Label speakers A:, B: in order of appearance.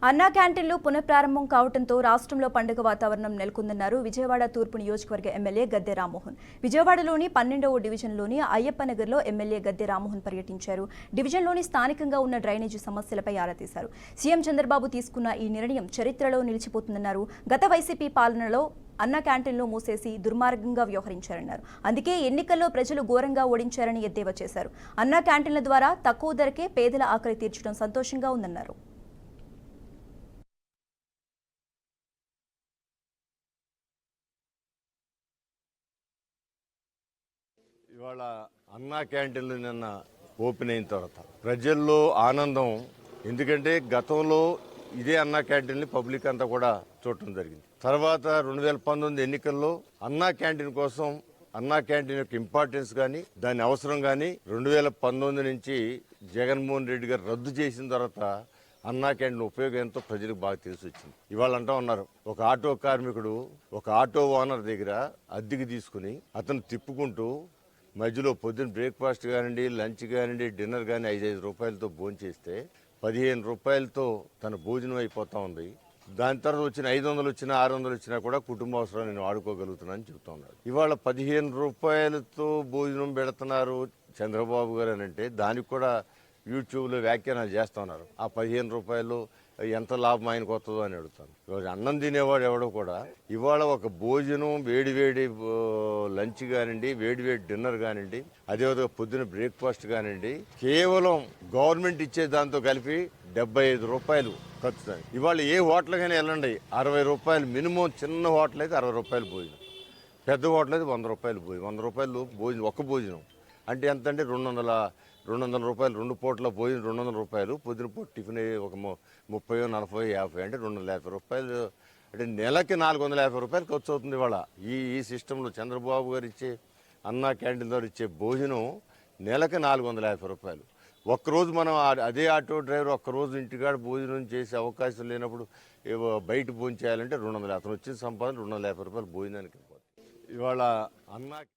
A: అన్నా క్యాంటీన్లు పునఃప్రారంభం కావడంతో రాష్ట్రంలో పండుగ వాతావరణం నెలకొందన్నారు విజయవాడ తూర్పు నియోజకవర్గ ఎమ్మెల్యే గద్దె రామ్మోహన్. విజయవాడలోని 12వ డివిజన్లోని అయ్యప్పనగర్లో ఎమ్మెల్యే గద్దె రామ్మోహన్ పర్యటించారు. డివిజన్లోని స్థానికంగా ఉన్న డ్రైనేజీ సమస్యలపై ఆరా తీశారు. సీఎం చంద్రబాబు తీసుకున్న ఈ నిర్ణయం చరిత్రలో నిలిచిపోతుందన్నారు. గత వైసీపీ పాలనలో అన్న క్యాంటీన్లు మూసేసి దుర్మార్గంగా వ్యవహరించారన్నారు. అందుకే ఎన్నికల్లో ప్రజలు ఘోరంగా ఓడించారని ఎద్దేవా చేశారు. అన్న క్యాంటీన్ల ద్వారా తక్కువ ధరకే పేదల ఆకలి తీర్చడం సంతోషంగా ఉందన్నారు.
B: ఇవాళ అన్నా క్యాంటీన్లు నిన్న ఓపెన్ అయిన తర్వాత ప్రజల్లో ఆనందం. ఎందుకంటే గతంలో ఇదే అన్నా క్యాంటీన్ని పబ్లిక్ అంతా కూడా చూడటం జరిగింది. తర్వాత 2019 ఎన్నికల్లో అన్నా క్యాంటీన్ కోసం అన్నా క్యాంటీన్ యొక్క ఇంపార్టెన్స్ కానీ దాని అవసరం కానీ 2019 నుంచి జగన్మోహన్ రెడ్డి గారు రద్దు చేసిన తర్వాత అన్నా క్యాంటీన్ ఉపయోగం ఎంతో ప్రజలకు బాగా తెలిసి వచ్చింది. ఇవాళ అంటూ ఉన్నారు, ఒక ఆటో కార్మికుడు ఒక ఆటో ఓనర్ దగ్గర అద్దెకి తీసుకుని అతను తిప్పుకుంటూ మధ్యలో పొద్దున్న బ్రేక్ఫాస్ట్ కానివ్వండి, లంచ్ కానివ్వండి, డిన్నర్ కానీ 5 రూపాయలతో భోజనం చేస్తే 15 రూపాయలతో తన భోజనం అయిపోతా ఉంది. దాని తర్వాత వచ్చిన 500 వచ్చినా 600 వచ్చినా కూడా కుటుంబ అవసరాలు నేను వాడుకోగలుగుతున్నానని చెబుతా ఉన్నాడు. ఇవాళ 15 రూపాయలతో భోజనం పెడుతున్నారు చంద్రబాబు గారు అని అంటే దానికి కూడా యూట్యూబ్లో వ్యాఖ్యానాలు చేస్తూ ఉన్నారు. ఆ 15 రూపాయలు ఎంత లాభం ఆయనకు వస్తుందో అని అడుగుతాను. ఇవాళ అన్నం తినేవాడు ఎవడో కూడా ఇవాళ ఒక భోజనం వేడివేడి లంచ్ కానివ్వండి, వేడివేడి డిన్నర్ కానివ్వండి, అదేవిధంగా పొద్దున బ్రేక్ఫాస్ట్ కానివ్వండి, కేవలం గవర్నమెంట్ ఇచ్చే దాంతో కలిపి 75 రూపాయలు ఖర్చు. ఇవాళ ఏ హోటల్కైనా వెళ్ళండి 60 రూపాయలు మినిమం. చిన్న హోటల్ అయితే 60 రూపాయలు భోజనం, పెద్ద హోటల్ అయితే 100 రూపాయలు భోజనం. 100 రూపాయలు భోజనం, ఒక్క భోజనం అంటే ఎంత అంటే 200 రూపాయలు. 2 పూట్ల భోజనం 200 రూపాయలు. పొద్దున పూట టిఫిన్ ఒక 30, 40, 50 అంటే 250 రూపాయలు. అంటే నెలకి 450 రూపాయలు ఖర్చు అవుతుంది. ఇవాళ ఈ సిస్టంలో చంద్రబాబు గారు ఇచ్చే అన్నా క్యాంటీన్ ద్వారా ఇచ్చే భోజనం నెలకి 450 రూపాయలు. ఒక్కరోజు మనం అదే ఆటో డ్రైవర్ ఒక్కరోజు ఇంటికాడ భోజనం చేసే అవకాశం లేనప్పుడు బయట భోజనం చేయాలంటే 200. అతను వచ్చిన సంపాదన 250 రూపాయలు భోజనానికి. ఇవాళ అన్నా